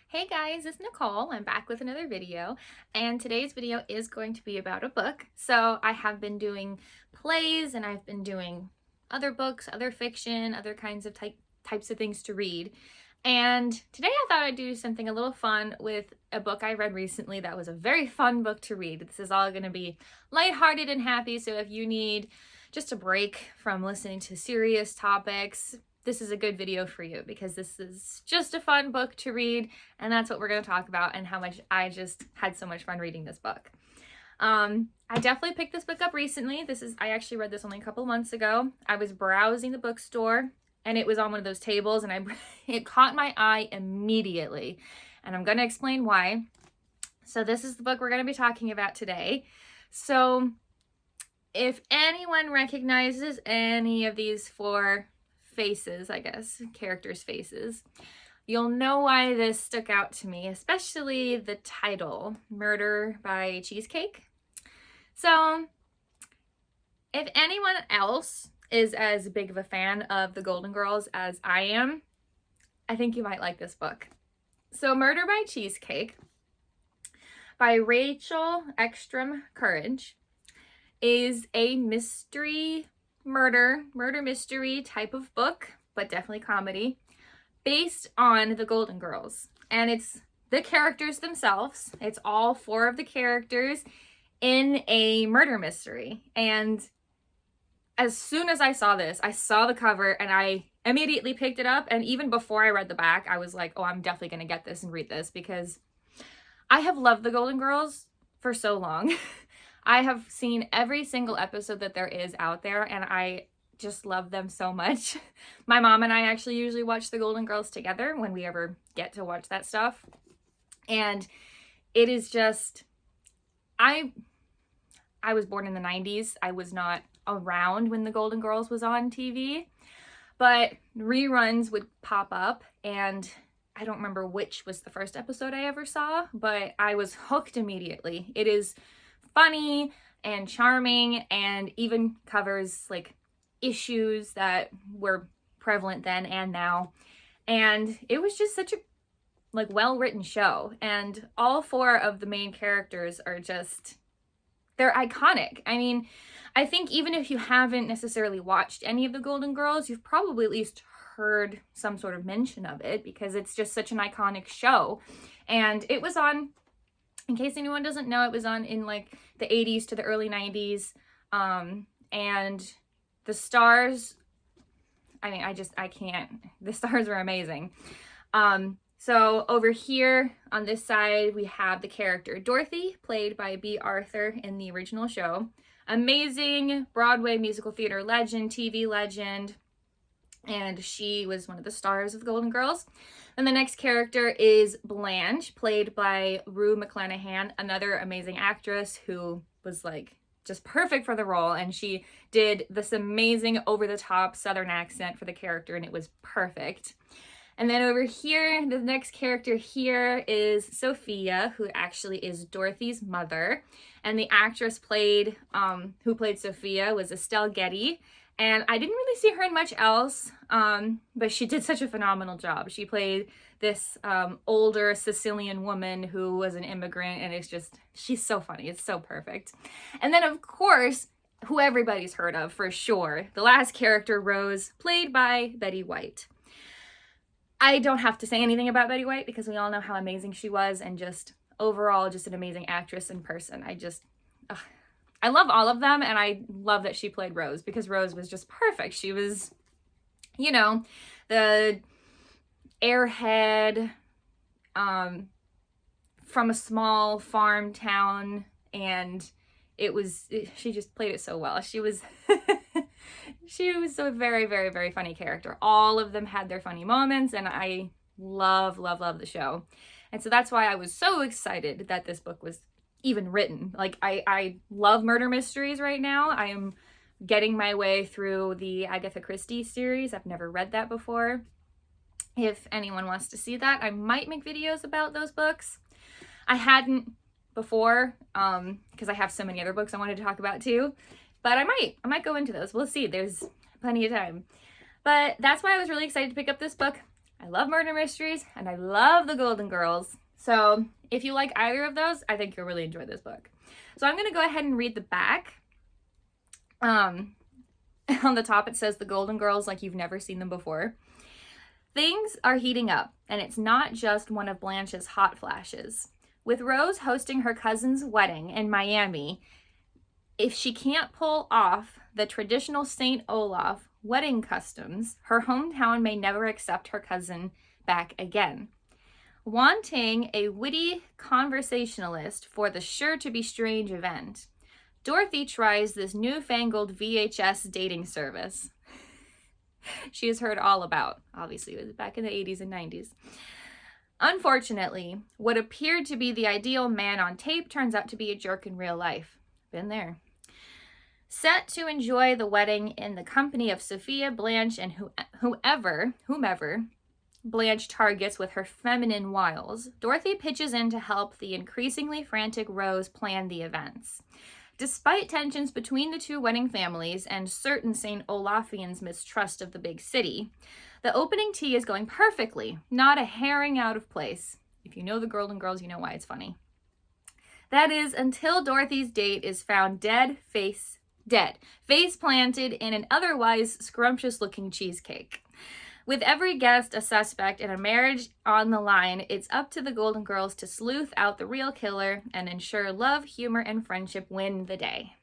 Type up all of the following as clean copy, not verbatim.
Hey guys, it's Nicole. I'm back with another video, and today's video is going to be about a book. So I have been doing plays and I've been doing other books, other fiction, other kinds of types of things to read. And today I thought I'd do something a little fun with a book I read recently that was a very fun book to read. This is all going to be lighthearted and happy, so if you need just a break from listening to serious topics, this is a good video for you because this is just a fun book to read, and that's what we're going to talk about and how much I just had so much fun reading this book. I definitely picked this book up recently. I actually read this only a couple months ago. I was browsing the bookstore and it was on one of those tables and it caught my eye immediately, and I'm going to explain why. So this is the book we're going to be talking about today. So if anyone recognizes any of these four faces, I guess, characters' faces, you'll know why this stuck out to me, especially the title, Murder by Cheesecake. So if anyone else is as big of a fan of the Golden Girls as I am, I think you might like this book. So Murder by Cheesecake by Rachel Ekstrom Courage is a murder mystery type of book, but definitely comedy, based on the Golden Girls. And it's the characters themselves. It's all four of the characters in a murder mystery. And as soon as I saw this, I saw the cover and I immediately picked it up. And even before I read the back, I was like, oh, I'm definitely going to get this and read this because I have loved the Golden Girls for so long. I have seen every single episode that there is out there, and I just love them so much. My mom and I actually usually watch the Golden Girls together when we ever get to watch that stuff. And it is just, I was born in the 90s. I was not around when the Golden Girls was on TV, but reruns would pop up, and I don't remember which was the first episode I ever saw, but I was hooked immediately. It is funny and charming and even covers like issues that were prevalent then and now. And it was just such a like well-written show, and all four of the main characters are just, they're iconic. I mean, I think even if you haven't necessarily watched any of the Golden Girls, you've probably at least heard some sort of mention of it because it's just such an iconic show. And it was on, in case anyone doesn't know, it was on in like the 80s to the early 90s. And the stars, I mean, I can't, the stars were amazing. So over here on this side, we have the character Dorothy, played by Bea Arthur in the original show. Amazing Broadway musical theater legend, TV legend. And she was one of the stars of the Golden Girls. And the next character is Blanche, played by Rue McClanahan, another amazing actress who was like just perfect for the role. And she did this amazing over-the-top Southern accent for the character, and it was perfect. And then over here, the next character here is Sophia, who actually is Dorothy's mother. And the actress who played Sophia was Estelle Getty. And I didn't really see her in much else, but she did such a phenomenal job. She played this older Sicilian woman who was an immigrant, and she's so funny. It's so perfect. And then, of course, who everybody's heard of for sure, the last character, Rose, played by Betty White. I don't have to say anything about Betty White because we all know how amazing she was, and just overall just an amazing actress in person. I love all of them, and I love that she played Rose because Rose was just perfect. She was, you know, the airhead from a small farm town, and she just played it so well. She was she was a very, very, very funny character. All of them had their funny moments, and I love, love, love the show. And so that's why I was so excited that this book was even written. Like, I love murder mysteries right now. I am getting my way through the Agatha Christie series. I've never read that before. If anyone wants to see that, I might make videos about those books. I hadn't before, because I have so many other books I wanted to talk about too. But I might go into those. We'll see. There's plenty of time. But that's why I was really excited to pick up this book. I love murder mysteries, and I love the Golden Girls. So if you like either of those, I think you'll really enjoy this book. So I'm going to go ahead and read the back. On the top, it says the Golden Girls like you've never seen them before. Things are heating up, and it's not just one of Blanche's hot flashes. With Rose hosting her cousin's wedding in Miami, if she can't pull off the traditional St. Olaf wedding customs, her hometown may never accept her cousin back again. Wanting a witty conversationalist for the sure-to-be strange event, Dorothy tries this newfangled VHS dating service she has heard all about. Obviously, it was back in the 80s and 90s. Unfortunately, what appeared to be the ideal man on tape turns out to be a jerk in real life. Been there. Set to enjoy the wedding in the company of Sophia, Blanche, and whomever Blanche targets with her feminine wiles, Dorothy pitches in to help the increasingly frantic Rose plan the events. Despite tensions between the two wedding families and certain St. Olafians' mistrust of the big city, the opening tea is going perfectly, not a herring out of place. If you know the Golden Girls, you know why it's funny. That is, until Dorothy's date is found face planted in an otherwise scrumptious-looking cheesecake. With every guest a suspect and a marriage on the line, it's up to the Golden Girls to sleuth out the real killer and ensure love, humor, and friendship win the day.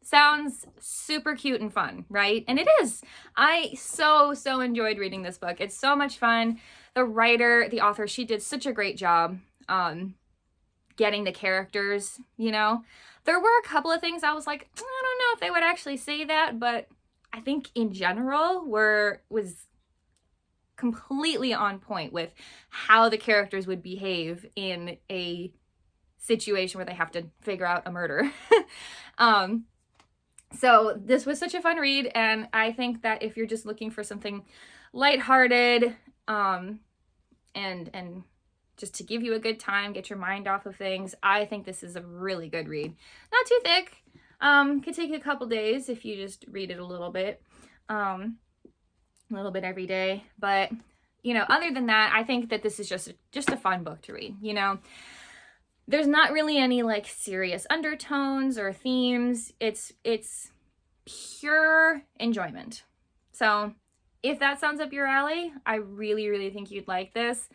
Sounds super cute and fun, right? And it is. I so enjoyed reading this book. It's so much fun. The writer, the author, she did such a great job getting the characters, you know. There were a couple of things I was like, I don't know if they would actually say that, but I think in general was completely on point with how the characters would behave in a situation where they have to figure out a murder. So this was such a fun read, and I think that if you're just looking for something lighthearted, and just to give you a good time, get your mind off of things, I think this is a really good read. Not too thick. Could take you a couple days if you just read it a little bit every day. But, you know, other than that, I think that this is just a fun book to read, you know. There's not really any like serious undertones or themes. It's pure enjoyment. So if that sounds up your alley, I really think you'd like this.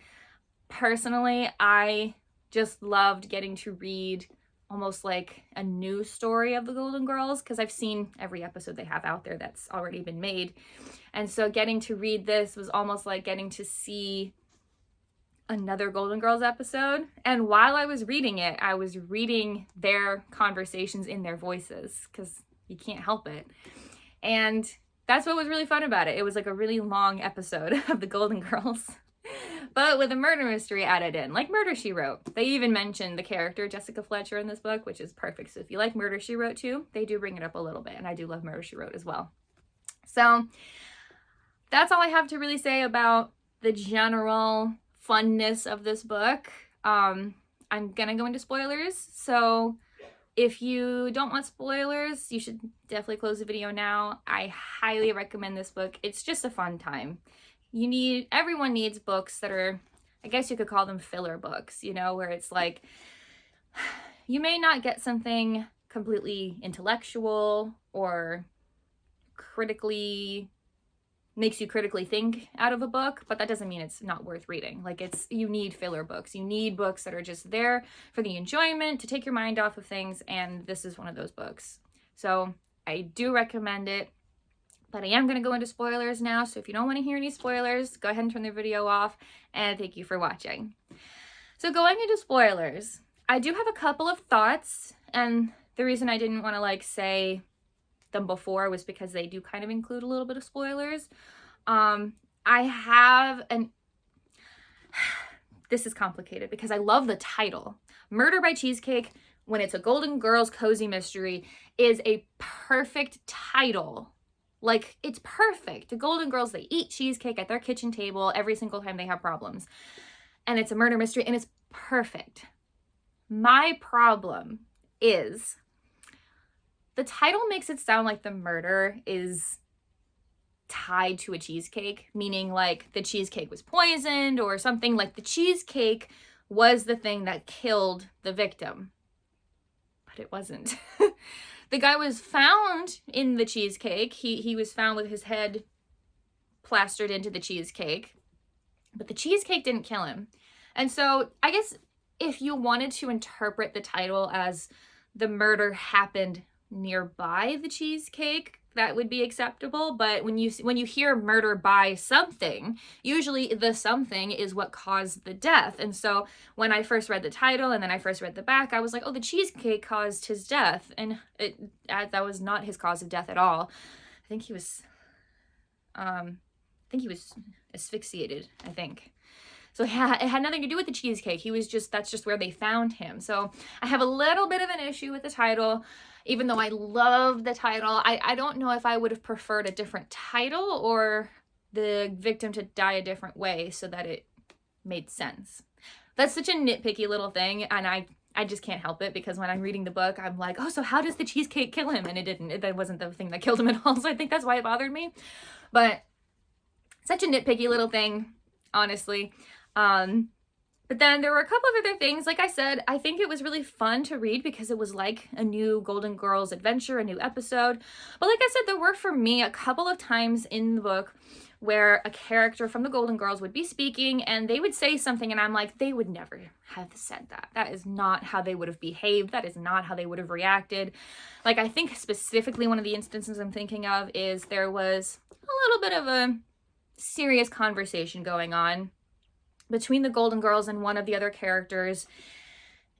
Personally, I just loved getting to read almost like a new story of the Golden Girls, because I've seen every episode they have out there that's already been made. And so getting to read this was almost like getting to see another Golden Girls episode. And while I was reading it, I was reading their conversations in their voices, because you can't help it. And that's what was really fun about it. It was like a really long episode of the Golden Girls, but with a murder mystery added in, like Murder, She Wrote. They even mentioned the character Jessica Fletcher in this book, which is perfect. So if you like Murder, She Wrote too, they do bring it up a little bit, and I do love Murder, She Wrote as well. So that's all I have to really say about the general funness of this book. I'm gonna go into spoilers, so if you don't want spoilers, you should definitely close the video now. I highly recommend this book. It's just a fun time. Everyone needs books that are, I guess you could call them filler books, you know, where it's like, you may not get something completely intellectual or makes you critically think out of a book, but that doesn't mean it's not worth reading. Like, you need filler books. You need books that are just there for the enjoyment, to take your mind off of things, and this is one of those books. So I do recommend it, but I am going to go into spoilers now, so if you don't want to hear any spoilers, go ahead and turn the video off, and thank you for watching. So going into spoilers, I do have a couple of thoughts, and the reason I didn't want to say them before was because they do kind of include a little bit of spoilers. This is complicated because I love the title. Murder by Cheesecake, when it's a Golden Girls cozy mystery, is a perfect title. Like, it's perfect. The Golden Girls, they eat cheesecake at their kitchen table every single time they have problems. And it's a murder mystery, and it's perfect. My problem is the title makes it sound like the murder is tied to a cheesecake, meaning like the cheesecake was poisoned or something, like the cheesecake was the thing that killed the victim. But it wasn't. The guy was found in the cheesecake. He was found with his head plastered into the cheesecake, but the cheesecake didn't kill him. And so I guess if you wanted to interpret the title as the murder happened nearby the cheesecake, that would be acceptable. But when you hear murder by something, usually the something is what caused the death. And so when I first read the title and then I first read the back, I was like, oh, the cheesecake caused his death. And that was not his cause of death at all. I think he was asphyxiated, I think. So yeah, it had nothing to do with the cheesecake. That's just where they found him. So I have a little bit of an issue with the title, even though I love the title. I don't know if I would have preferred a different title or the victim to die a different way so that it made sense. That's such a nitpicky little thing, and I just can't help it, because when I'm reading the book, I'm like, oh, so how does the cheesecake kill him? And it didn't. That wasn't the thing that killed him at all, so I think that's why it bothered me. But such a nitpicky little thing, honestly. But then there were a couple of other things. Like I said, I think it was really fun to read because it was like a new Golden Girls adventure, a new episode. But like I said, there were, for me, a couple of times in the book where a character from the Golden Girls would be speaking and they would say something and I'm like, they would never have said that. That is not how they would have behaved. That is not how they would have reacted. Like, I think specifically one of the instances I'm thinking of is there was a little bit of a serious conversation going on between the Golden Girls and one of the other characters,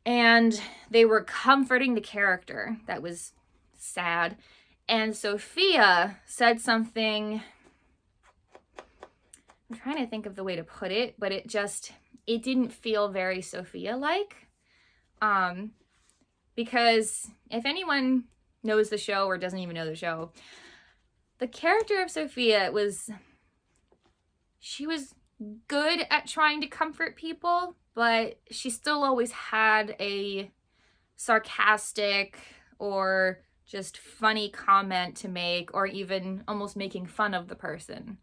and they were comforting the character that was sad, and Sophia said something, I'm trying to think of the way to put it, but it didn't feel very Sophia-like, because if anyone knows the show or doesn't even know the show, the character of Sophia she was good at trying to comfort people, but she still always had a sarcastic or just funny comment to make, or even almost making fun of the person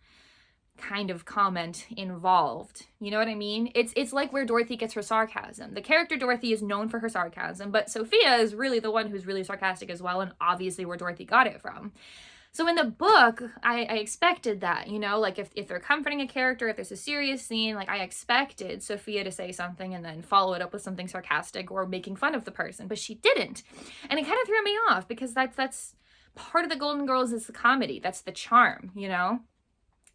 kind of comment involved. You know what I mean? It's like where Dorothy gets her sarcasm. The character Dorothy is known for her sarcasm, but Sophia is really the one who's really sarcastic as well, and obviously where Dorothy got it from. So in the book, I expected that, you know, like if they're comforting a character, if there's a serious scene, like I expected Sophia to say something and then follow it up with something sarcastic or making fun of the person, but she didn't. And it kind of threw me off because that's part of the Golden Girls is the comedy. That's the charm, you know?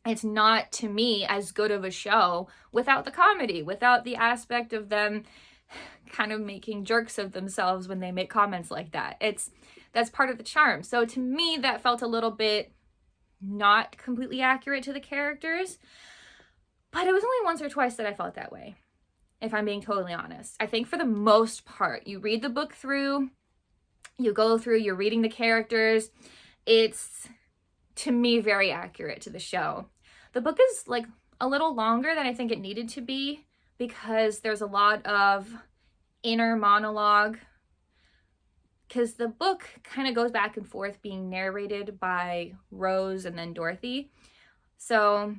It's not, to me, as good of a show without the comedy, without the aspect of them kind of making jerks of themselves when they make comments like that. That's part of the charm. So to me, that felt a little bit not completely accurate to the characters. But it was only once or twice that I felt that way, if I'm being totally honest. I think for the most part, you read the book through, you go through, you're reading the characters. It's, to me, very accurate to the show. The book is like a little longer than I think it needed to be because there's a lot of inner monologue, because the book kind of goes back and forth being narrated by Rose and then Dorothy. So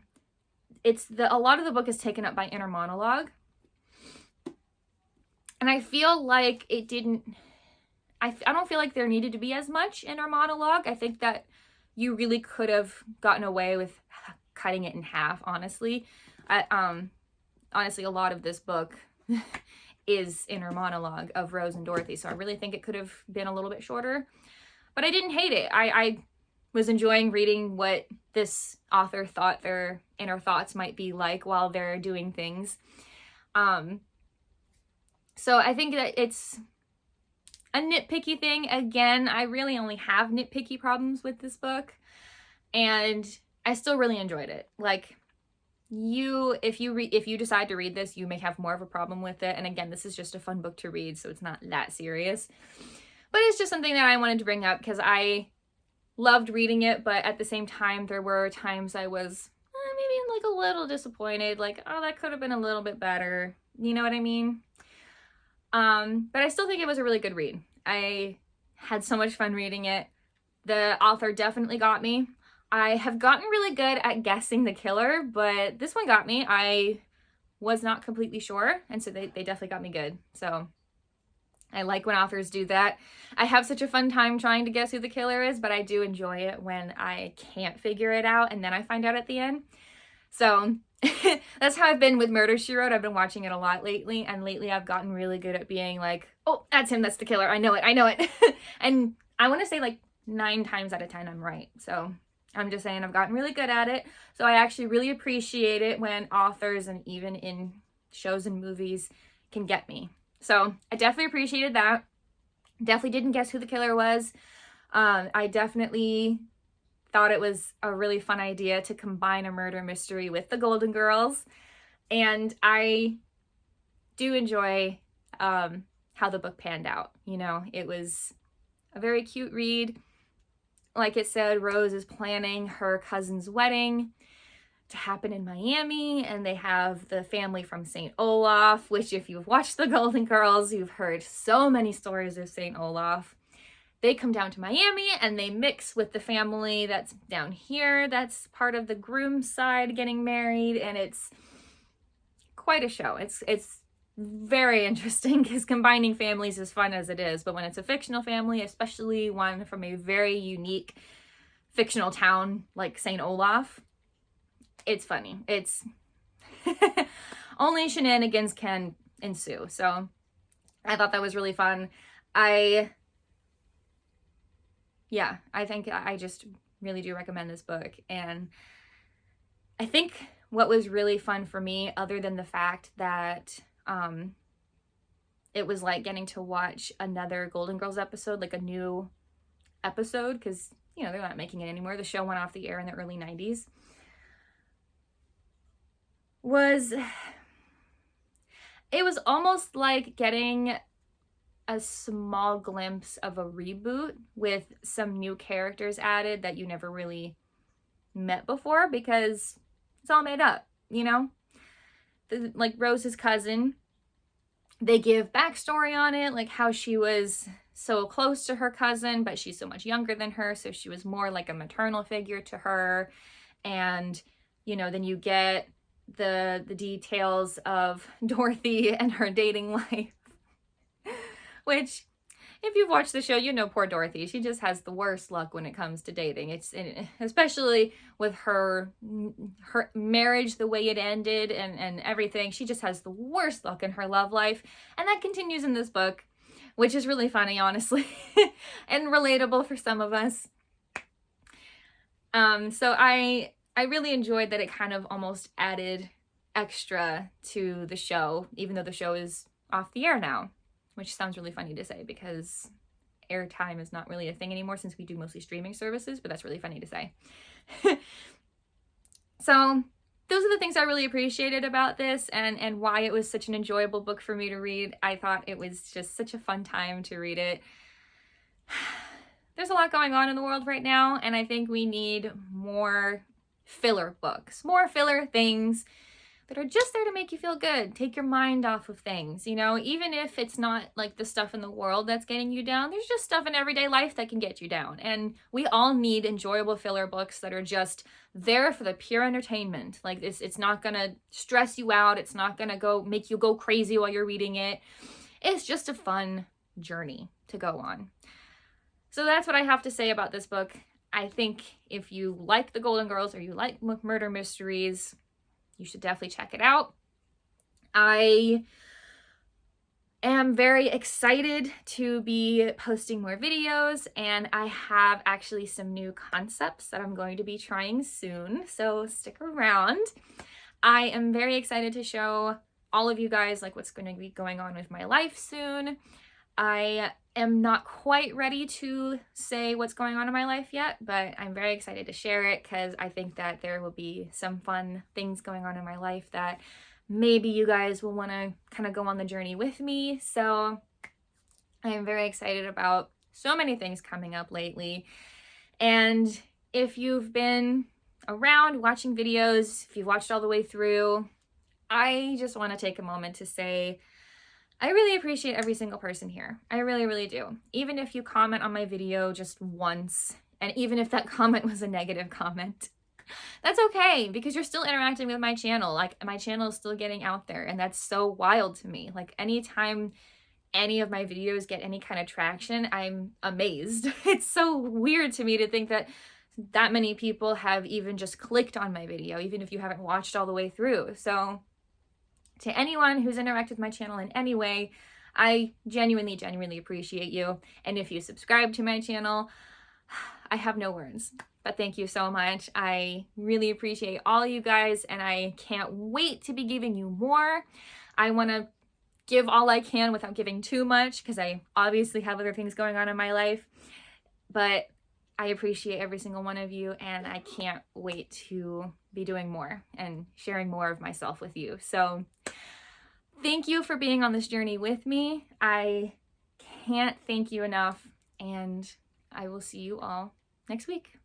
a lot of the book is taken up by inner monologue. And I feel like I don't feel like there needed to be as much inner monologue. I think that you really could have gotten away with cutting it in half, honestly. Honestly, a lot of this book is inner monologue of Rose and Dorothy, so I really think it could have been a little bit shorter, but I didn't hate it. I was enjoying reading what this author thought their inner thoughts might be like while they're doing things. So I think that it's a nitpicky thing. Again, I really only have nitpicky problems with this book, and I still really enjoyed it. Like, if you decide to read this, you may have more of a problem with it. And again, this is just a fun book to read, so it's not that serious. But it's just something that I wanted to bring up because I loved reading it, but at the same time, there were times I was maybe like a little disappointed, like, oh, that could have been a little bit better. You know what I mean? But I still think it was a really good read. I had so much fun reading it. The author definitely got me. I have gotten really good at guessing the killer, but this one got me. I was not completely sure, and so they definitely got me good. So I like when authors do that. I have such a fun time trying to guess who the killer is, but I do enjoy it when I can't figure it out and then I find out at the end. So that's how I've been with Murder, She Wrote. I've been watching it a lot lately, and lately I've gotten really good at being like, oh, that's him, that's the killer. I know it. And I want to say like 9 times out of 10 I'm right. So I'm just saying I've gotten really good at it. So I actually really appreciate it when authors and even in shows and movies can get me. So I definitely appreciated that. Definitely didn't guess who the killer was. I definitely thought it was a really fun idea to combine a murder mystery with the Golden Girls. And I do enjoy how the book panned out. You know, it was a very cute read. Like it said, Rose is planning her cousin's wedding to happen in Miami, and they have the family from St. Olaf, which if you've watched the Golden Girls, you've heard so many stories of St. Olaf. They come down to Miami and they mix with the family that's down here, that's part of the groom's side getting married, and it's quite a show. It's very interesting because combining families is fun as it is, but when it's a fictional family, especially one from a very unique fictional town like St. Olaf, it's funny. It's only shenanigans can ensue. So I thought that was really fun. I think I just really do recommend this book. And I think what was really fun for me, other than the fact that it was like getting to watch another Golden Girls episode, like a new episode, because, you know, they're not making it anymore. The show went off the air in the early 90s. It was almost like getting a small glimpse of a reboot with some new characters added that you never really met before, because it's all made up, you know? Like Rose's cousin, they give backstory on it, like how she was so close to her cousin, but she's so much younger than her, so she was more like a maternal figure to her. And, you know, then you get the details of Dorothy and her dating life, which, if you've watched the show, you know poor Dorothy. She just has the worst luck when it comes to dating. It's especially with her marriage, the way it ended and everything. She just has the worst luck in her love life. And that continues in this book, which is really funny, honestly, and relatable for some of us. So I really enjoyed that it kind of almost added extra to the show, even though the show is off the air now. Which sounds really funny to say because airtime is not really a thing anymore since we do mostly streaming services, but that's really funny to say. So those are the things I really appreciated about this and why it was such an enjoyable book for me to read. I thought it was just such a fun time to read it. There's a lot going on in the world right now, and I think we need more filler books, more filler things that are just there to make you feel good, take your mind off of things, you know, even if it's not like the stuff in the world that's getting you down, there's just stuff in everyday life that can get you down. And we all need enjoyable filler books that are just there for the pure entertainment. Like it's not gonna stress you out, it's not gonna make you go crazy while you're reading it. It's just a fun journey to go on. So that's what I have to say about this book. I think if you like the Golden Girls or you like murder mysteries, you should definitely check it out. I am very excited to be posting more videos, and I have actually some new concepts that I'm going to be trying soon, so stick around. I am very excited to show all of you guys like what's going to be going on with my life soon. I am not quite ready to say what's going on in my life yet, but I'm very excited to share it because I think that there will be some fun things going on in my life that maybe you guys will want to kind of go on the journey with me. So I am very excited about so many things coming up lately. And if you've been around watching videos, if you've watched all the way through, I just want to take a moment to say I really appreciate every single person here. I really, really do. Even if you comment on my video just once And even if that comment was a negative comment, that's okay, because you're still interacting with my channel. Like, my channel is still getting out there, and that's so wild to me. Like, anytime any of my videos get any kind of traction, I'm amazed. It's so weird to me to think that that many people have even just clicked on my video, even if you haven't watched all the way through. So to anyone who's interacted with my channel in any way, I genuinely appreciate you. And if you subscribe to my channel, I have no words, but thank you so much. I really appreciate all you guys, and I can't wait to be giving you more. I want to give all I can without giving too much, because I obviously have other things going on in my life, but I appreciate every single one of you, and I can't wait to be doing more and sharing more of myself with you. So thank you for being on this journey with me. I can't thank you enough, and I will see you all next week.